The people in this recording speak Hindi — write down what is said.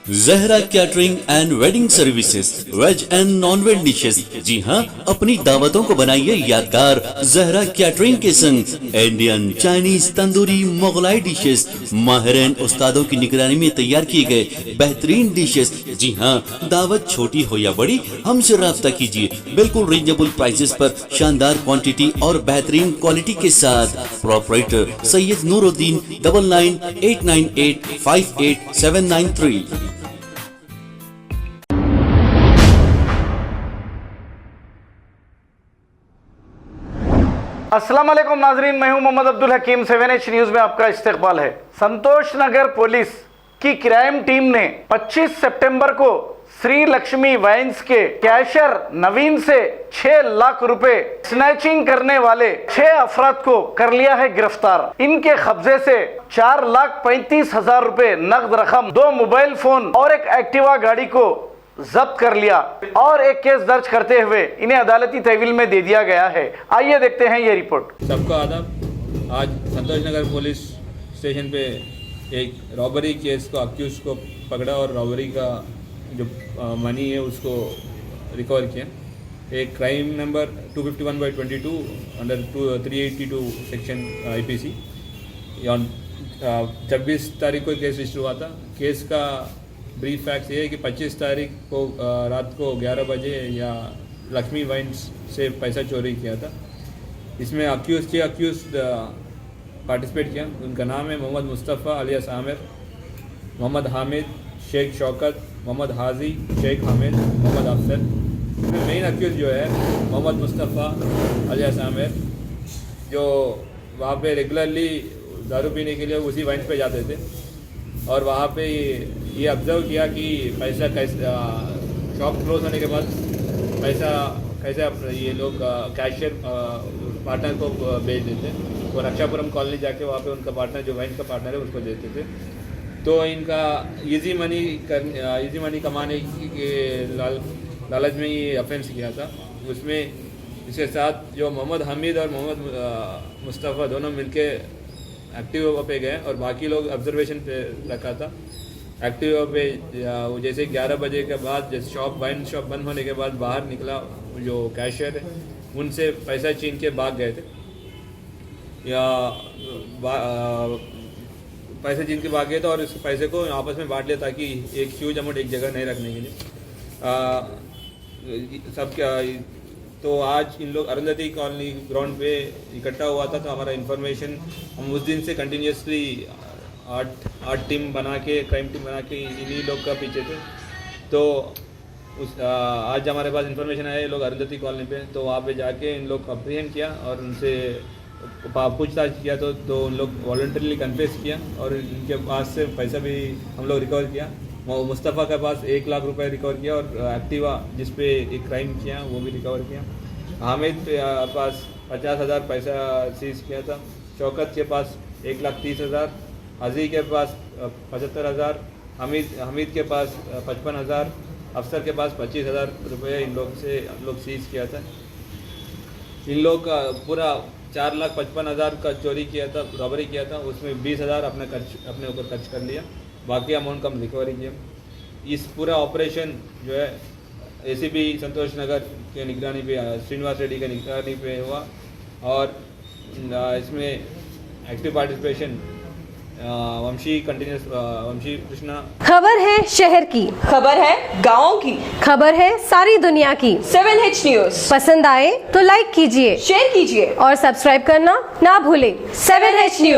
Zahra catering and wedding services, veg and non veg dishes. जी हाँ, अपनी दावतों को बनाइए यादगार जहरा कैटरिंग के संग। Indian, Chinese, tandoori, Mughlai dishes माहिरीन उस्तादों की निगरानी में तैयार किए गए बेहतरीन डिशेस। जी हाँ, दावत छोटी हो या बड़ी, हमसे राब्ता कीजिए। बिल्कुल रीजनेबल प्राइसेस पर शानदार क्वांटिटी और बेहतरीन क्वालिटी के साथ। प्रोपराइटर सैयद नूरुद्दीन 9989858793। अस्सलाम वालेकुम नाजरीन, मैं हूं मोहम्मद अब्दुल हकीम। 7H न्यूज में आपका इस्तकबाल है। संतोष नगर पुलिस की क्राइम टीम ने 25 सितंबर को श्री लक्ष्मी वाइन्स के कैशियर नवीन से 6 लाख रुपए स्नैचिंग करने वाले 6 अफराद को कर लिया है गिरफ्तार। इनके कब्जे से 4,35,000 रुपए नकद रकम, 2 मोबाइल फोन और एक एक्टिवा गाड़ी को जब्त कर लिया और एक केस दर्ज करते हुए इन्हें अदालती तहवील में दे दिया गया है। आइए देखते हैं ये रिपोर्ट। सबको आदाब। आज संतोष नगर पुलिस स्टेशन पे एक रॉबरी केस को अक्यूज को पकड़ा और रॉबरी का जो मनी है उसको रिकवर किया। एक crime number 251/22 under 382 section IPC 26 तारीख को केस रजिस्टर हुआ था। केस का ब्रीफ फैक्ट्स ये है कि 25 तारीख को रात को 11 बजे या लक्ष्मी वाइन्स से पैसा चोरी किया था। इसमें अक्यूज पार्टिसिपेट किया। उनका नाम है मोहम्मद मुस्तफ़ा अलियास आमिर, मोहम्मद हामिद, शेख शौकत, मोहम्मद हाजी, शेख हामिद, मोहम्मद अफसर। इसमें मेन अक्यूज जो है मोहम्मद मुस्तफ़ा अलियास आमिर, जो वहाँ पे रेगुलरली दारू पीने के लिए उसी वाइन्स पे जाते थे और वहाँ पे ये ऑब्ज़र्व किया कि पैसा कैसे शॉप क्लोज होने के बाद पैसा कैसे ये लोग कैशियर पार्टनर को भेज देते। वो रक्षापुरम कॉलोनी जाके वहाँ पे उनका पार्टनर जो वाइन का पार्टनर है उसको देते थे। तो इनका इजी मनी कमाने के लालच में ये ऑफेंस किया था। उसमें इसके साथ जो मोहम्मद हमीद और मोहम्मद मुस्तफ़ा दोनों मिलके एक्टिवा पे गए और बाकी लोग ऑब्जर्वेशन पे रखा था। एक्टिवा पे जैसे 11 बजे के बाद जैसे वाइन शॉप बंद होने के बाद बाहर निकला जो कैशियर है, उनसे पैसा छीन के भाग गए थे या पैसे छीन के भाग गए थे और इस पैसे को आपस में बांट लिया ताकि एक ह्यूज अमाउंट एक जगह नहीं रखने के लिए। सब क्या तो आज इन लोग अरुंधति कॉलोनी ग्राउंड पे इकट्ठा हुआ था। तो हमारा इन्फॉर्मेशन हम उस दिन से कंटिन्यूसली 8 टीम बना के, क्राइम टीम बना के इन्हीं लोग का पीछे थे। तो आज हमारे पास इन्फॉर्मेशन आया ये लोग अरुंधति कॉलोनी पे, तो वहाँ पे जाके इन लोग को अप्रीहेंड किया और उनसे पूछताछ किया। तो उन लोग वॉलंटरीली कन्फेस किया और इनके पास से पैसा भी हम लोग रिकवर किया। मुस्तफ़ा के पास 1 लाख रुपए रिकवर किया और एक्टिवा जिस पे एक क्राइम किया वो भी रिकवर किया। हामिद के पास 50,000 पैसा सीज किया था। शौकत के पास 1,30,000, हाजी के पास 75,000, हमीद के पास 55,000, अफसर के पास 25,000 रुपये इन लोग सीज किया था। इन लोग का पूरा 4,55,000 का चोरी किया था, रॉबरी किया था। उसमें 20,000 अपने ऊपर खर्च कर लिया, बाकी अमाउंट का हम रिकवरी किया। इस पूरा ऑपरेशन जो है ACP संतोष नगर के निगरानी पे, श्रीनिवास रेड्डी के निगरानी पे हुआ और इसमें एक्टिव पार्टिसिपेशन वंशी कृष्णा। खबर है शहर की, खबर है गाँव की, खबर है सारी दुनिया की। 7H न्यूज पसंद आए तो लाइक कीजिए, शेयर कीजिए और सब्सक्राइब करना ना भूलें। 7H news.